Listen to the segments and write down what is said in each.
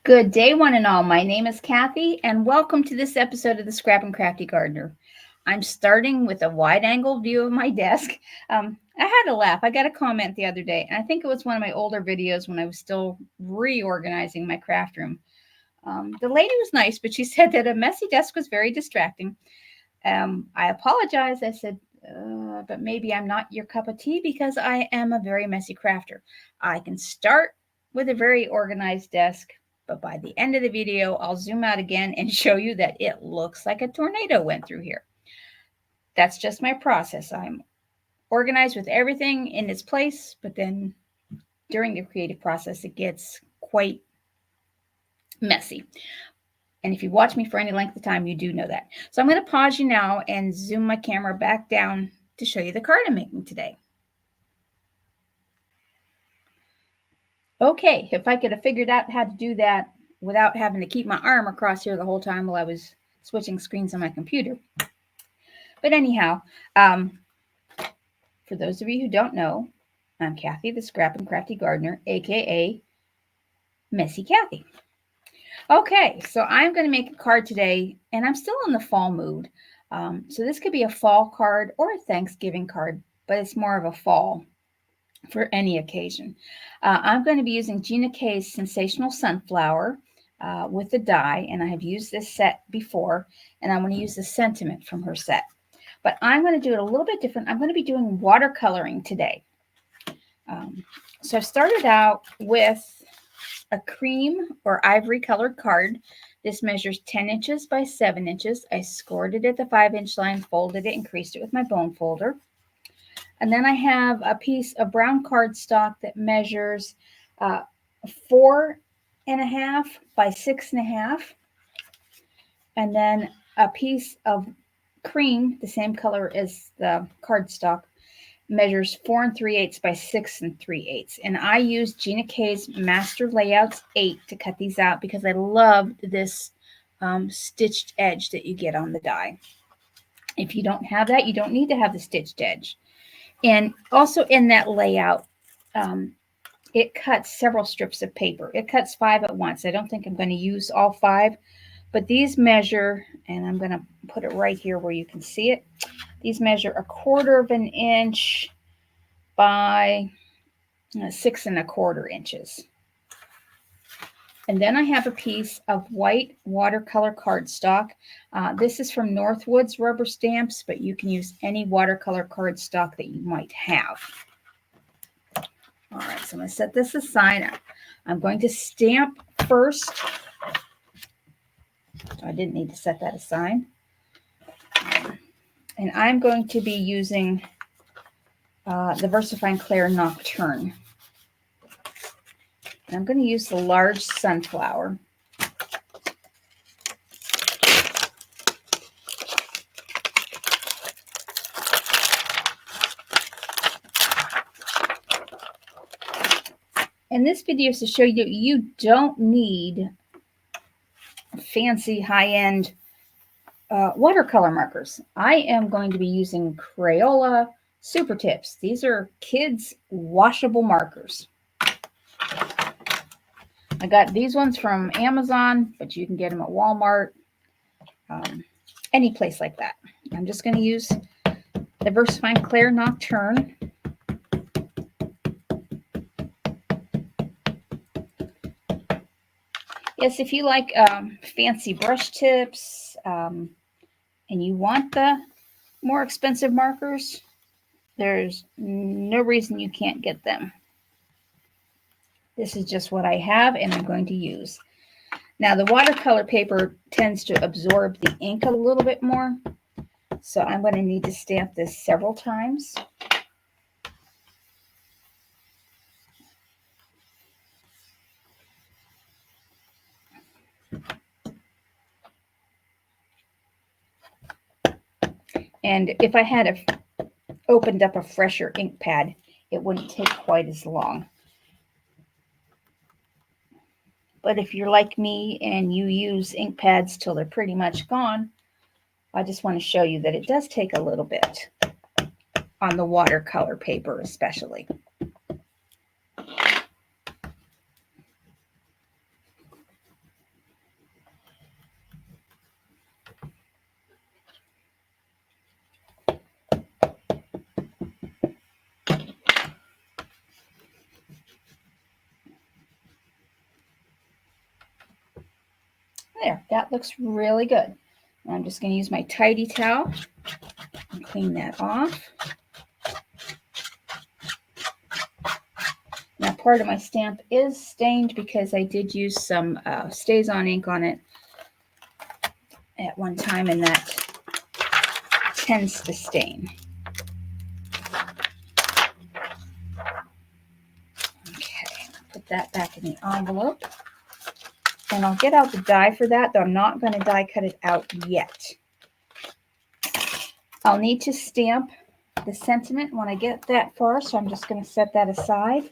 Good day, one and all. My name is Kathy, and welcome to this episode of the Scrap and Crafty Gardener. I'm starting with a wide-angle view of my desk. I had a laugh. I got a comment the other day, and I think it was one of my older videos when I was still reorganizing my craft room. The lady was nice, but she said that a messy desk was very distracting. I apologized. I said, but maybe I'm not your cup of tea because I am a very messy crafter. I can start with a very organized desk, but by the end of the video, I'll zoom out again and show you that it looks like a tornado went through here. That's just my process. I'm organized with everything in its place, but then during the creative process, it gets quite messy. And if you watch me for any length of time, you do know that. So I'm going to pause you now and zoom my camera back down to show you the card I'm making today. Okay, if I could have figured out how to do that without having to keep my arm across here the whole time while I was switching screens on my computer. But anyhow, for those of you who don't know, I'm Kathy, the Scrap and Crafty Gardener, aka Messy Kathy. Okay, so I'm going to make a card today, and I'm still in the fall mood. So this could be a fall card or a Thanksgiving card, but it's more of a fall for any occasion. I'm going to be using GinaK's Sensational Sunflower with the die, and I have used this set before, and I'm going to use the sentiment from her set. But I'm going to do it a little bit different. I'm going to be doing watercoloring today. So I've started out with a cream or ivory colored card. This measures 10 inches by 7 inches. I scored it at the 5-inch line, folded it, and creased it with my bone folder. And then I have a piece of brown cardstock that measures 4.5 by 6.5. And then a piece of cream, the same color as the cardstock, measures 4 3/8 by 6 3/8. And I used GinaK's Master Layouts 8 to cut these out because I loved this stitched edge that you get on the die. If you don't have that, you don't need to have the stitched edge. And also in that layout, it cuts several strips of paper. It cuts 5 at once. I don't think I'm going to use all 5, but these measure, and I'm going to put it right here where you can see it. These measure 1/4 inch by 6 1/4 inches. And then I have a piece of white watercolor cardstock. This is from Northwoods rubber stamps, but you can use any watercolor cardstock that you might have. All right, so I'm going to set this aside. I'm going to stamp first. I didn't need to set that aside. And I'm going to be using the VersaFine Clair Nocturne. And I'm going to use the large sunflower. And this video is to show you you don't need fancy high-end watercolor markers. I am going to be using Crayola Super Tips. These are kids' washable markers. I got these ones from Amazon, but you can get them at Walmart, any place like that. I'm just going to use the VersaFine Clair Nocturne. Yes, if you like fancy brush tips and you want the more expensive markers, there's no reason you can't get them. This is just what I have and I'm going to use. Now the watercolor paper tends to absorb the ink a little bit more, so I'm going to need to stamp this several times. And if I had opened up a fresher ink pad, it wouldn't take quite as long. But if you're like me and you use ink pads till they're pretty much gone, I just want to show you that it does take a little bit on the watercolor paper especially. There, that looks really good. I'm just going to use my tidy towel and clean that off. Now, part of my stamp is stained because I did use some Stays-On ink on it at one time, and that tends to stain. Okay, put that back in the envelope. And I'll get out the die for that, though I'm not going to die cut it out yet. I'll need to stamp the sentiment when I get that far, so I'm just going to set that aside.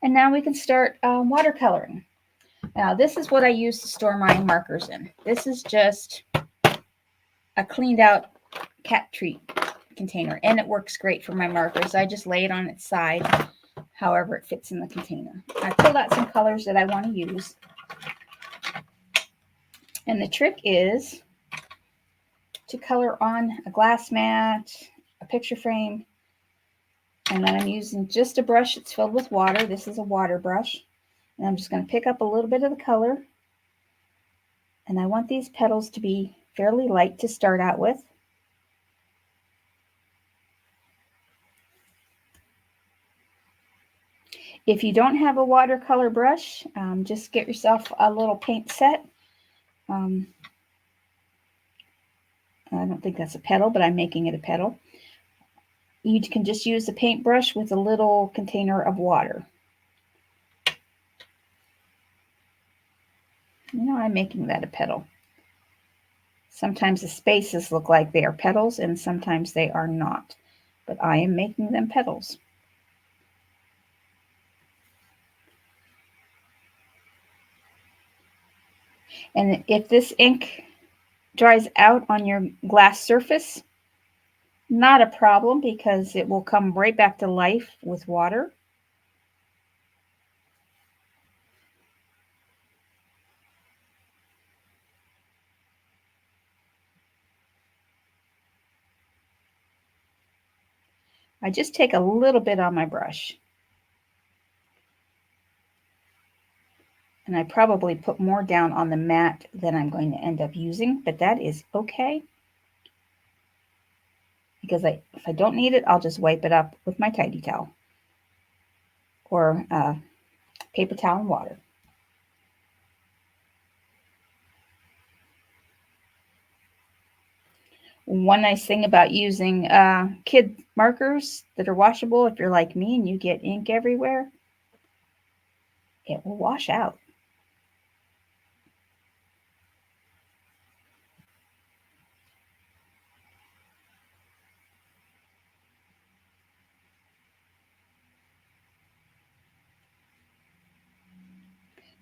And now we can start watercoloring. Now, this is what I use to store my markers in. This is just a cleaned out cat treat container, and it works great for my markers. I just lay it on its side, however it fits in the container. I pulled out some colors that I want to use. And the trick is to color on a glass mat, a picture frame, and then I'm using just a brush that's filled with water. This is a water brush. And I'm just going to pick up a little bit of the color. And I want these petals to be fairly light to start out with. If you don't have a watercolor brush, just get yourself a little paint set. I don't think that's a petal, but I'm making it a petal. You can just use a paintbrush with a little container of water. You know, I'm making that a petal. Sometimes the spaces look like they are petals, and sometimes they are not. But I am making them petals. And if this ink dries out on your glass surface, not a problem, because it will come right back to life with water. I just take a little bit on my brush. And I probably put more down on the mat than I'm going to end up using, but that is okay. Because if I don't need it, I'll just wipe it up with my tidy towel or paper towel and water. One nice thing about using kid markers that are washable, if you're like me and you get ink everywhere, it will wash out.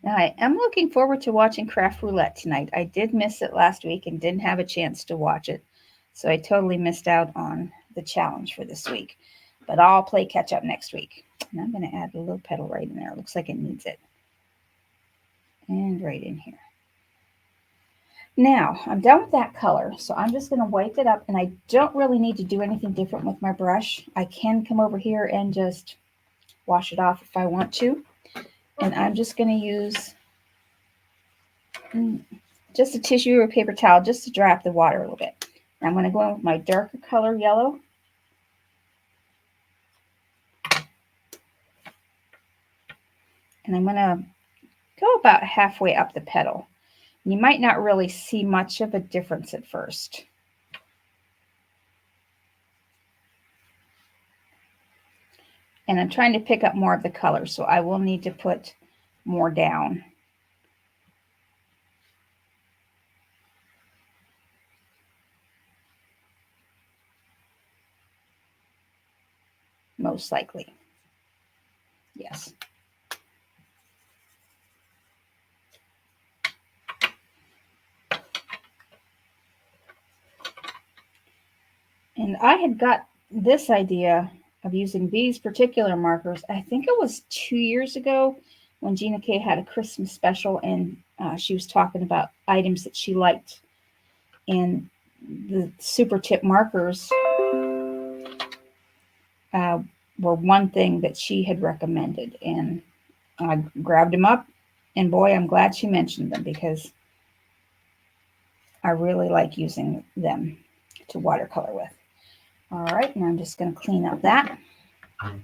Now, I am looking forward to watching Craft Roulette tonight. I did miss it last week and didn't have a chance to watch it, so I totally missed out on the challenge for this week. But I'll play catch up next week. And I'm going to add a little petal right in there. It looks like it needs it. And right in here. Now, I'm done with that color, so I'm just going to wipe it up, and I don't really need to do anything different with my brush. I can come over here and just wash it off if I want to. And I'm just going to use just a tissue or a paper towel just to dry up the water a little bit. And I'm going to go in with my darker color yellow. And I'm going to go about halfway up the petal. You might not really see much of a difference at first. And I'm trying to pick up more of the color, so I will need to put more down. Most likely. Yes. And I had got this idea of using these particular markers, I think it was 2 years ago when GinaK had a Christmas special, and she was talking about items that she liked. And the super tip markers were one thing that she had recommended. And I grabbed them up, and boy, I'm glad she mentioned them, because I really like using them to watercolor with. All right, and I'm just going to clean up that. And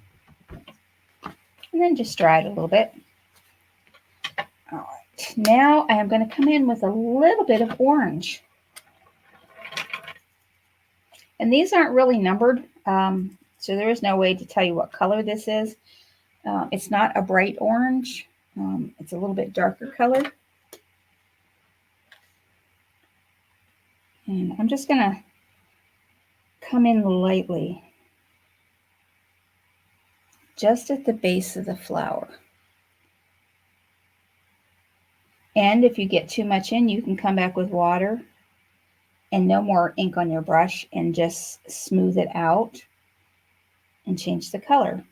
then just dry it a little bit. All right, now I am going to come in with a little bit of orange. And these aren't really numbered, so there is no way to tell you what color this is. It's not a bright orange. It's a little bit darker color. And I'm just going to come in lightly, just at the base of the flower. And if you get too much in, you can come back with water and no more ink on your brush and just smooth it out and change the color.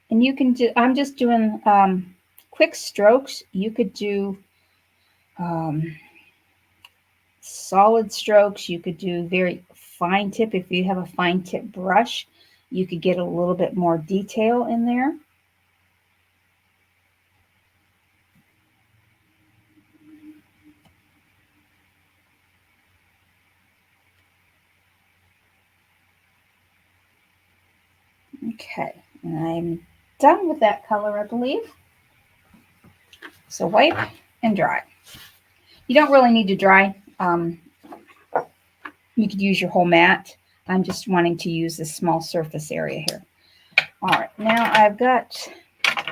And you can do, I'm just doing quick strokes. You could do solid strokes. You could do very fine tip. If you have a fine tip brush, you could get a little bit more detail in there. Okay, and I'm done with that color, I believe. So wipe and dry. You don't really need to dry. You could use your whole mat. I'm just wanting to use this small surface area here. All right, now I've got,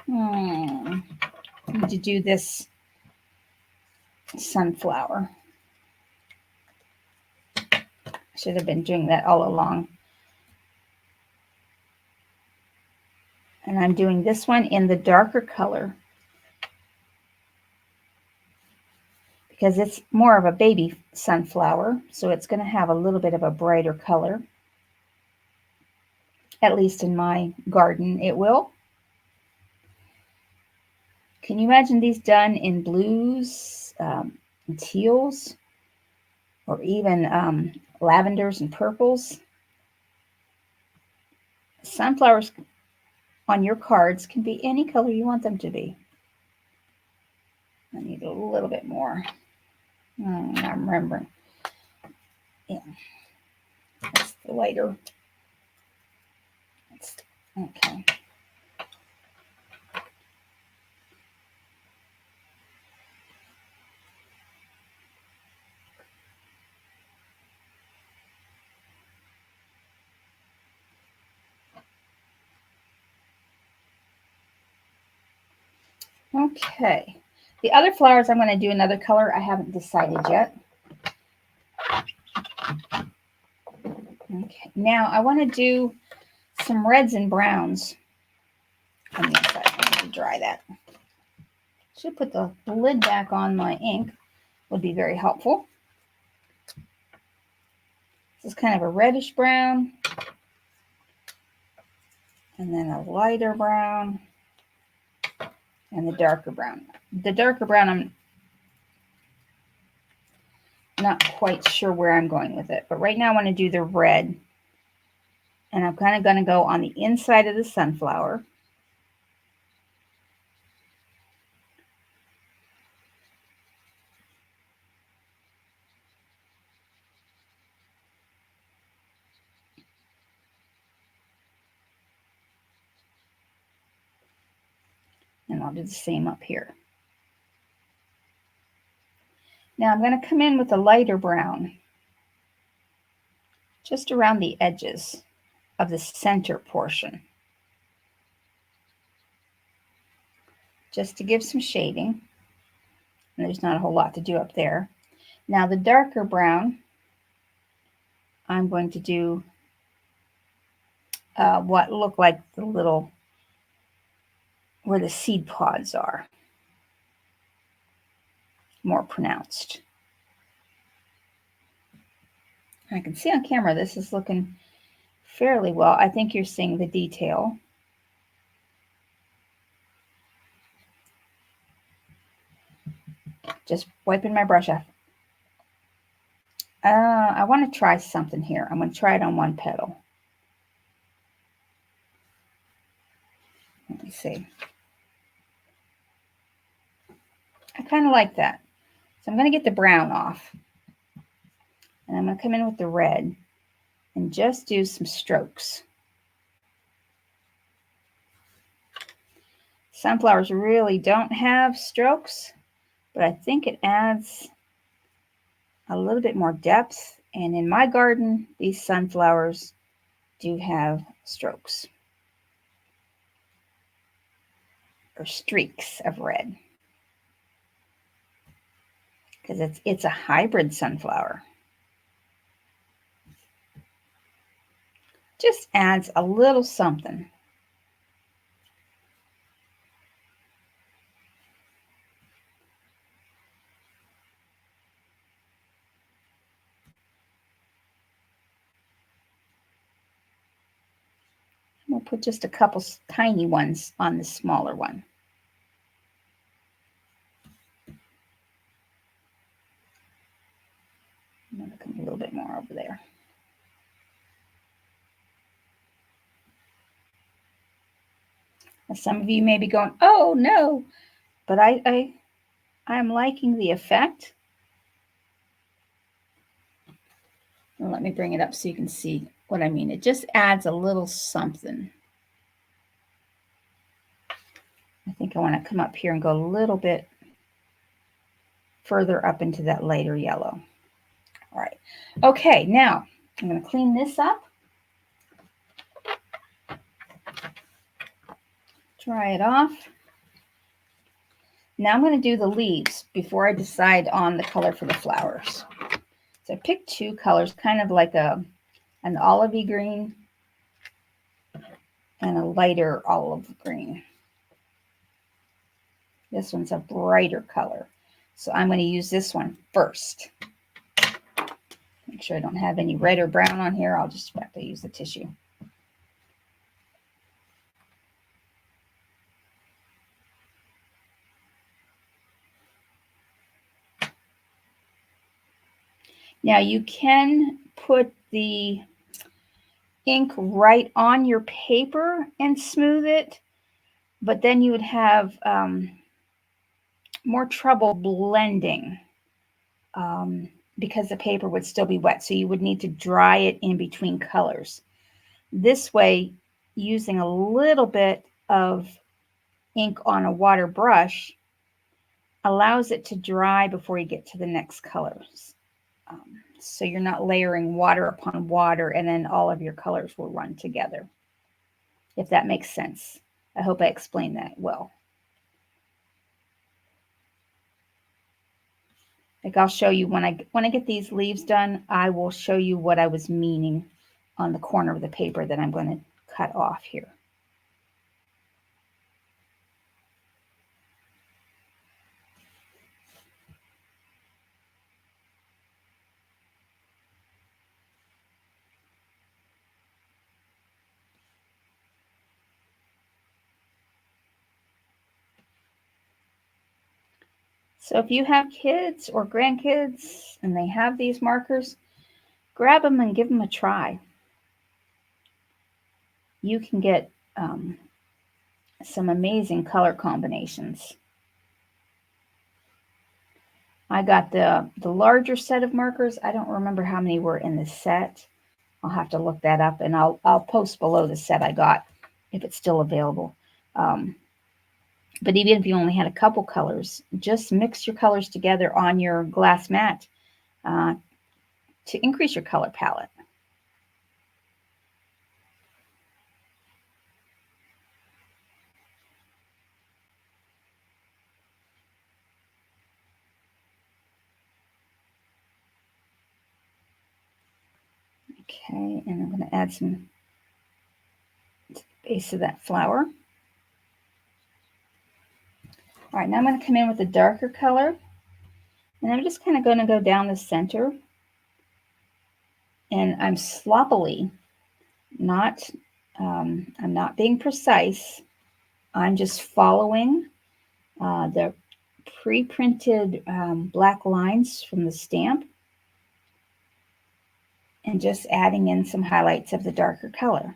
I need to do this sunflower. I should have been doing that all along. And I'm doing this one in the darker color because it's more of a baby sunflower, so it's going to have a little bit of a brighter color. At least in my garden, it will. Can you imagine these done in blues, and teals, or even lavenders and purples? Sunflowers on your cards can be any color you want them to be. I need a little bit more. I'm remembering. Yeah, that's the lighter. Okay. Okay. The other flowers, I'm going to do another color. I haven't decided yet. Okay. Now I want to do some reds and browns on the inside. I need to dry that. Should put the lid back on my ink. Would be very helpful. This is kind of a reddish brown. And then a lighter brown. And the darker brown. The darker brown, I'm not quite sure where I'm going with it. But right now I want to do the red. And I'm kind of going to go on the inside of the sunflower. And I'll do the same up here. Now I'm going to come in with a lighter brown just around the edges of the center portion, just to give some shading. And there's not a whole lot to do up there. Now the darker brown, I'm going to do what look like the little, where the seed pods are, more pronounced. I can see on camera this is looking fairly well. I think you're seeing the detail. Just wiping my brush off. I want to try something here. I'm going to try it on one petal. Let me see. I kind of like that. So I'm going to get the brown off. And I'm going to come in with the red and just do some strokes. Sunflowers really don't have strokes, but I think it adds a little bit more depth. And in my garden, these sunflowers do have strokes or streaks of red because it's a hybrid sunflower. Just adds a little something. We'll put just a couple tiny ones on the smaller one. I'm going to come a little bit more over there. Now, some of you may be going, oh no, but I'm liking the effect. And let me bring it up so you can see what I mean. It just adds a little something. I think I want to come up here and go a little bit further up into that lighter yellow. All right. Okay, now I'm going to clean this up. Dry it off. Now I'm going to do the leaves before I decide on the color for the flowers. So I picked two colors, kind of like an olivey green and a lighter olive green. This one's a brighter color. So I'm going to use this one first. Make sure I don't have any red or brown on here. I'll just have to use the tissue. Now you can put the ink right on your paper and smooth it, but then you would have more trouble blending because the paper would still be wet. So you would need to dry it in between colors. This way, using a little bit of ink on a water brush allows it to dry before you get to the next colors. So you're not layering water upon water and then all of your colors will run together. If that makes sense. I hope I explained that well. Like I'll show you when I get these leaves done, I will show you what I was meaning on the corner of the paper that I'm going to cut off here. So if you have kids or grandkids and they have these markers, grab them and give them a try. You can get some amazing color combinations. I got the larger set of markers. I don't remember how many were in the set. I'll have to look that up, and I'll post below the set I got if it's still available. But even if you only had a couple colors, just mix your colors together on your glass mat to increase your color palette. Okay, and I'm going to add some to the base of that flower. All right, now I'm going to come in with a darker color, and I'm just kind of going to go down the center, and I'm sloppily, I'm not being precise. I'm just following the pre-printed black lines from the stamp. and just adding in some highlights of the darker color.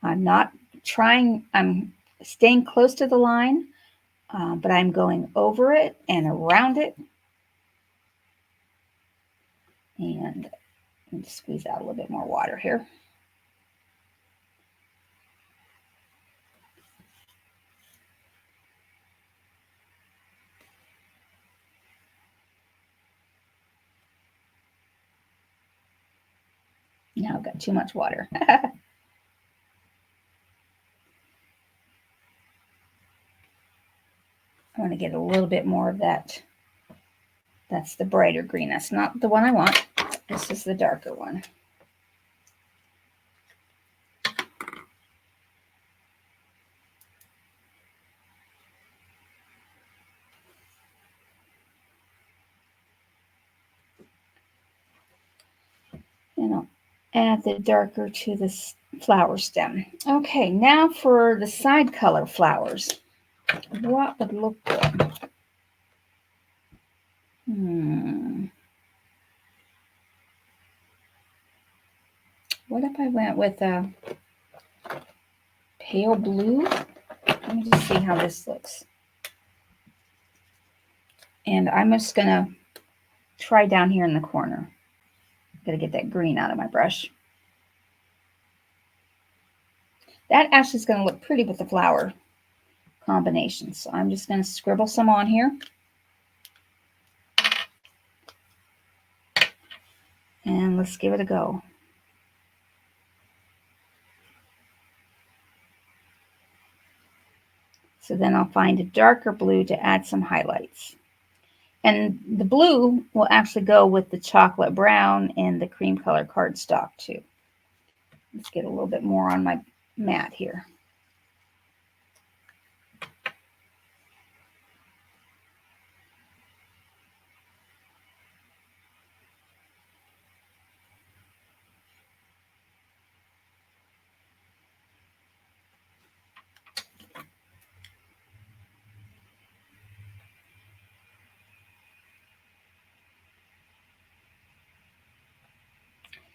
I'm not trying, I'm staying close to the line, but I'm going over it and around it. And let me squeeze out a little bit more water here. Now I've got too much water. I want to get a little bit more of that. That's the brighter green. That's not the one I want. This is the darker one. And I'll add the darker to this flower stem. Okay, now for the side color flowers. What would look good? What if I went with a pale blue? Let me just see how this looks. And I'm just gonna try down here in the corner. Gotta get that green out of my brush. That actually is gonna look pretty with the flower combination. So I'm just gonna scribble some on here. And let's give it a go. So then I'll find a darker blue to add some highlights. And the blue will actually go with the chocolate brown and the cream color cardstock too. Let's get a little bit more on my mat here.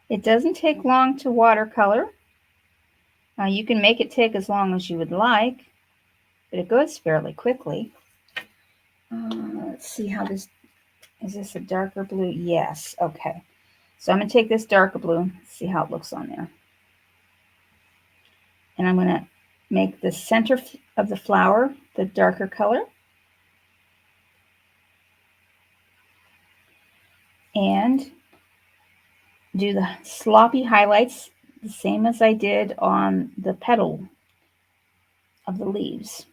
It doesn't take long to watercolor. You can make it take as long as you would like, but it goes fairly quickly. Let's see how this, is this a darker blue? Yes, okay. So I'm gonna take this darker blue, see how it looks on there. And I'm gonna make the center of the flower the darker color. And do the sloppy highlights the same as I did on the petal of the leaves.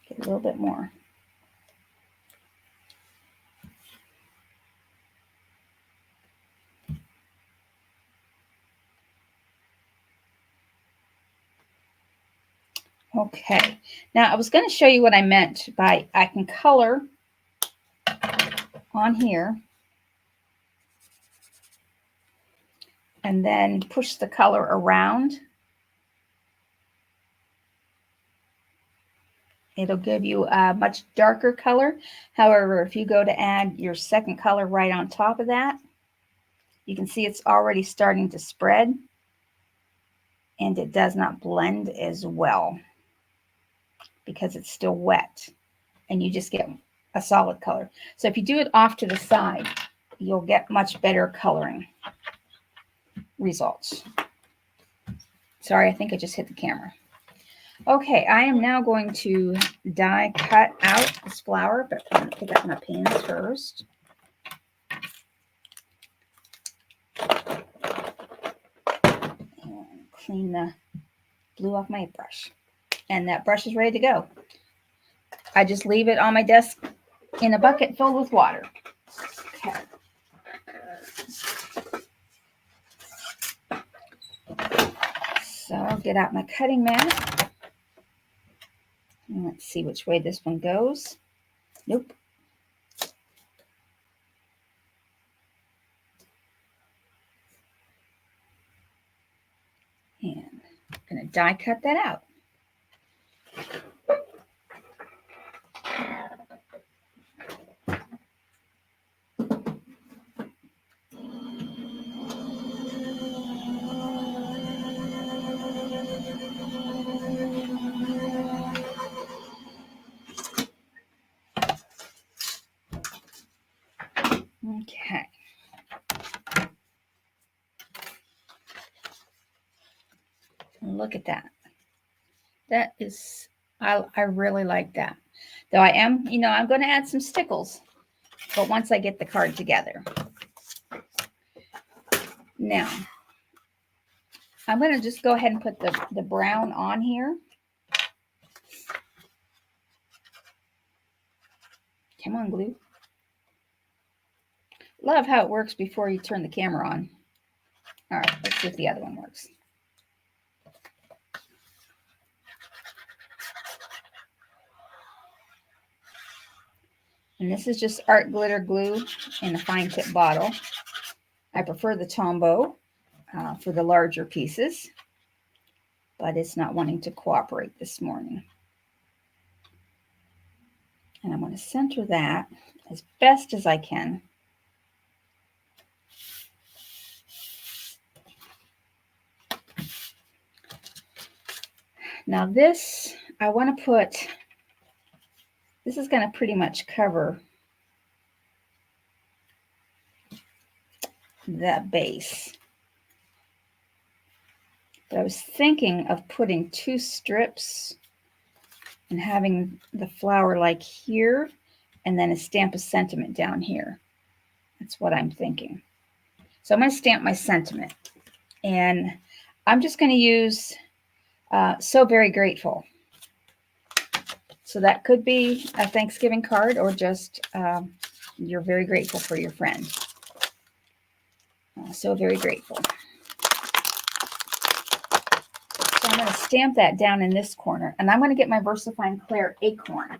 Get a little bit more. Okay, now I was going to show you what I meant by I can color on here and then push the color around. It'll give you a much darker color. However, if you go to add your second color right on top of that, you can see it's already starting to spread and it does not blend as well because it's still wet and you just get a solid color. So if you do it off to the side, you'll get much better coloring results. Sorry, I think I just hit the camera. Okay, I am now going to die cut out this flower, but I'm going to pick up my pins first. And clean the blue off my brush. And that brush is ready to go. I just leave it on my desk in a bucket filled with water. Okay. So I'll get out my cutting mat. And let's see which way this one goes. Nope. And I'm going to die cut that out. look at that. That is, I really like that. Though I am, I'm going to add some stickles, but once I get the card together. Now, I'm going to just go ahead and put the brown on here. Come on, glue. Love how it works before you turn the camera on. All right, let's see if the other one works. And this is just art glitter glue in a fine tip bottle. I prefer the Tombow for the larger pieces, but it's not wanting to cooperate this morning. And I'm going to center that as best as I can. Now this, I want to put, this is going to pretty much cover that base. But I was thinking of putting 2 strips and having the flower like here, and then a stamp of sentiment down here. That's what I'm thinking. So I'm going to stamp my sentiment. And I'm just going to use So Very Grateful. So that could be a Thanksgiving card, or just you're very grateful for your friend. So very grateful. So I'm going to stamp that down in this corner. And I'm going to get my VersaFine Clair Acorn.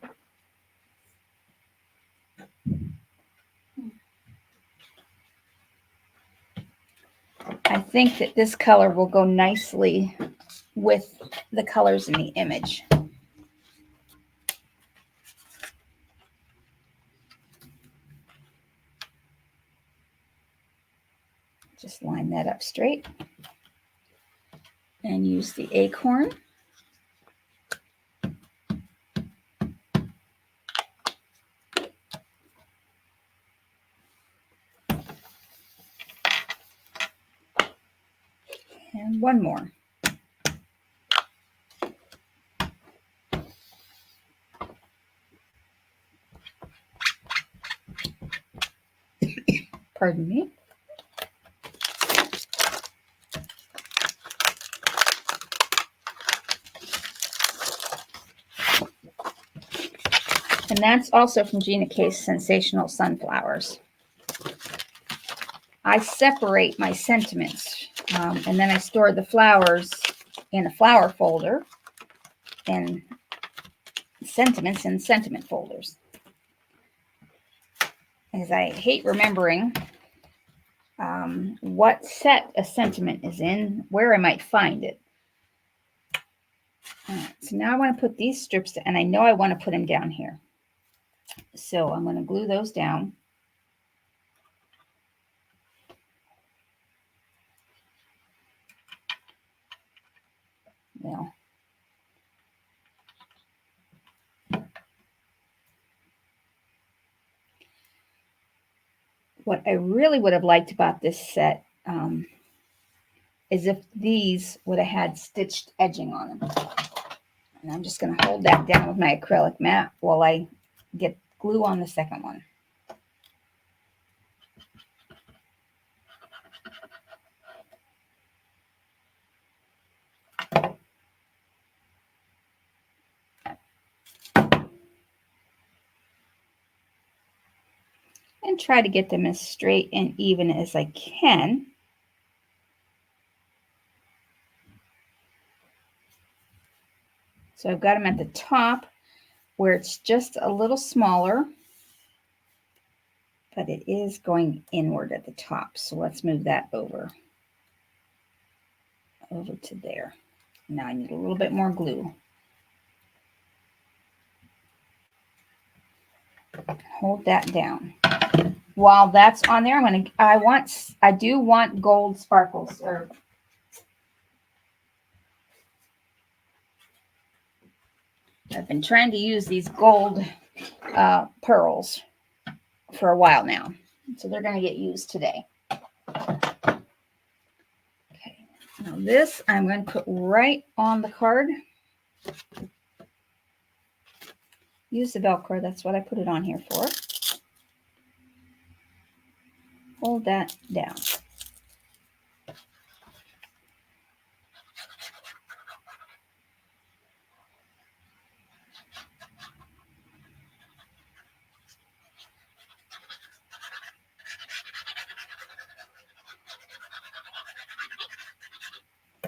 I think that this color will go nicely with the colors in the image. Just line that up straight and use the acorn. And one more. Pardon me. And that's also from GinaK's Sensational Sunflowers. I separate my sentiments, and then I store the flowers in a flower folder and sentiments in sentiment folders. As I hate remembering what set a sentiment is in, where I might find it. So now I want to put these strips, and I know I want to put them down here. So I'm going to glue those down. Now, what I really would have liked about this set is if these would have had stitched edging on them. And I'm just going to hold that down with my acrylic mat while I get glue on the second one. And try to get them as straight and even as I can. So I've got them at the top where it's just a little smaller, but it is going inward at the top. So let's move that over to there. Now I need a little bit more glue. Hold that down. While that's on there, I do want gold sparkles, or I've been trying to use these gold pearls for a while now. So they're going to get used today. Okay, now this I'm going to put right on the card. Use the Velcro, that's what I put it on here for. Hold that down.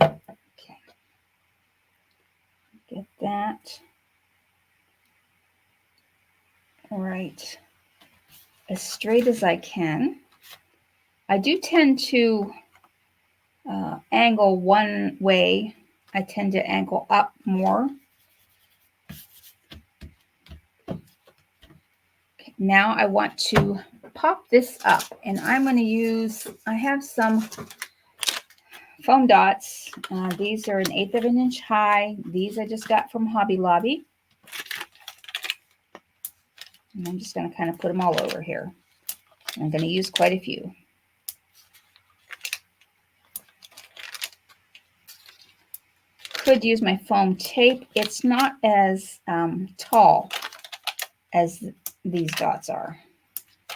Okay. Get that right as straight as I can. I do tend to angle one way. I tend to angle up more. Okay, now I want to pop this up, and I'm going to use, I have some foam dots. These are 1/8 of an inch high. These I just got from Hobby Lobby. And I'm just going to kind of put them all over here. I'm going to use quite a few. Could use my foam tape. It's not as tall as these dots are.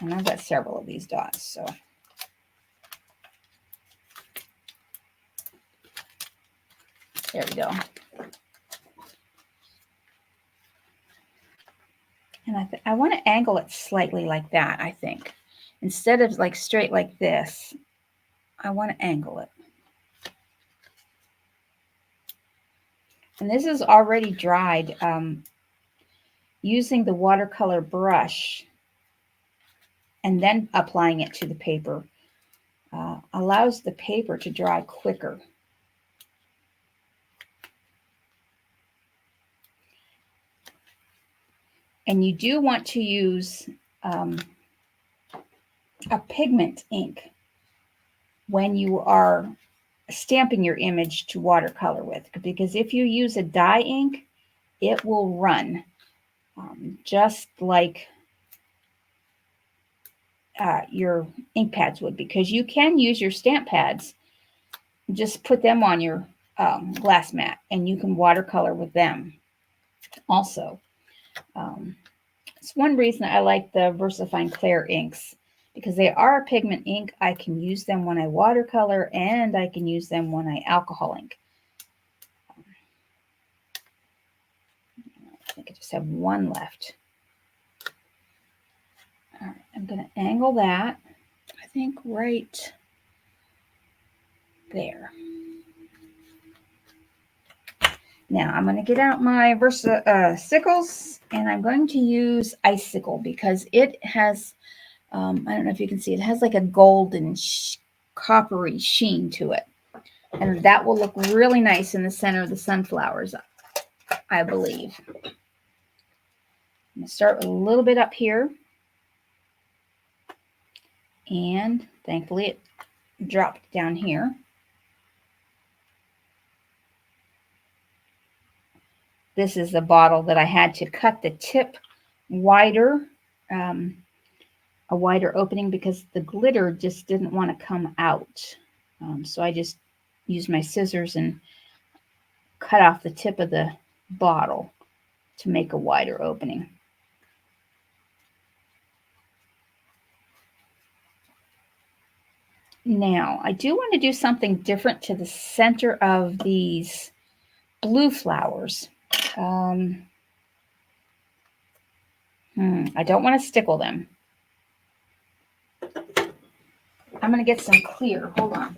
And I've got several of these dots, so. There we go. And I want to angle it slightly like that, I think. Instead of like straight like this, I want to angle it. And this is already dried. Using the watercolor brush and then applying it to the paper allows the paper to dry quicker. And you do want to use a pigment ink when you are stamping your image to watercolor with, because if you use a dye ink, it will run just like your ink pads would, because you can use your stamp pads, just put them on your glass mat and you can watercolor with them also. It's one reason I like the VersaFine Clear inks, because they are a pigment ink. I can use them when I watercolor and I can use them when I alcohol ink. I think I just have one left. All right, I'm going to angle that, I think right there. Now I'm going to get out my sickles, and I'm going to use icicle because it has, I don't know if you can see, it has like a golden coppery sheen to it. And that will look really nice in the center of the sunflowers, I believe. I'm going to start with a little bit up here. And thankfully it dropped down here. This is the bottle that I had to cut the tip wider, a wider opening, because the glitter just didn't want to come out. So I just used my scissors and cut off the tip of the bottle to make a wider opening. Now, I do want to do something different to the center of these blue flowers. I don't want to stickle them. I'm going to get some clear. Hold on.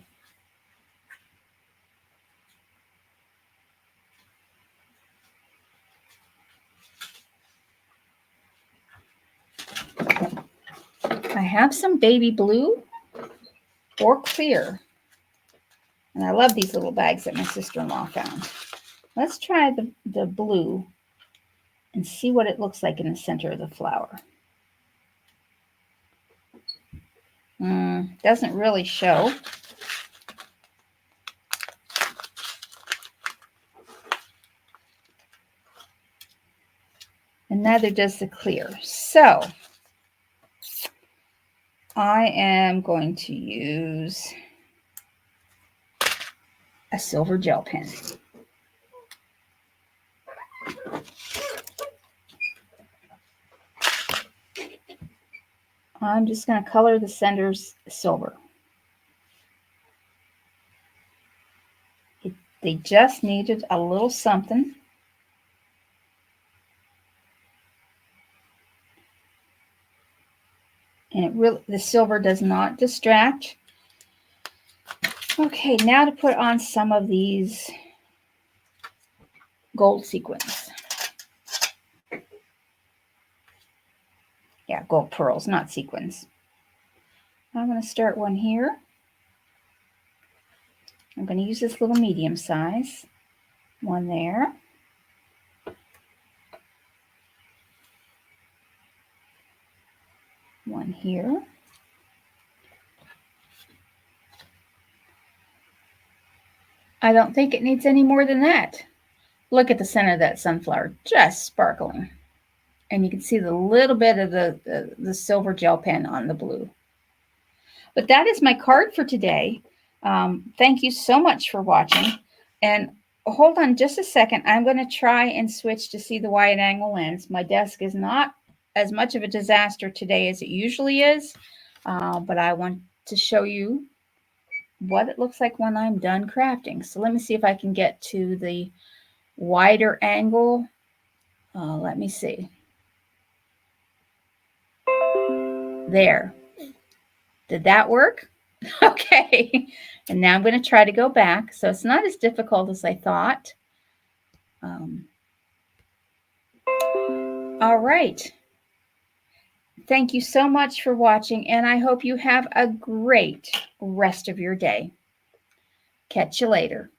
I have some baby blue or clear. And I love these little bags that my sister-in-law found. Let's try the blue and see what it looks like in the center of the flower. Doesn't really show. And neither does the clear. So I am going to use a silver gel pen. I'm just going to color the centers silver. They just needed a little something. And it really, the silver does not distract. Okay, now to put on some of these gold sequins. Yeah, gold pearls, not sequins. I'm going to start one here. I'm going to use this little medium size. One there. One here. I don't think it needs any more than that. Look at the center of that sunflower, just sparkling. And you can see the little bit of the silver gel pen on the blue. But that is my card for today. Thank you so much for watching. And hold on just a second. I'm going to try and switch to see the wide angle lens. My desk is not as much of a disaster today as it usually is. But I want to show you what it looks like when I'm done crafting. So let me see if I can get to the wider angle. Let me see. There. Did that work? Okay. And now I'm going to try to go back. So it's not as difficult as I thought. All right. Thank you so much for watching, and I hope you have a great rest of your day. Catch you later.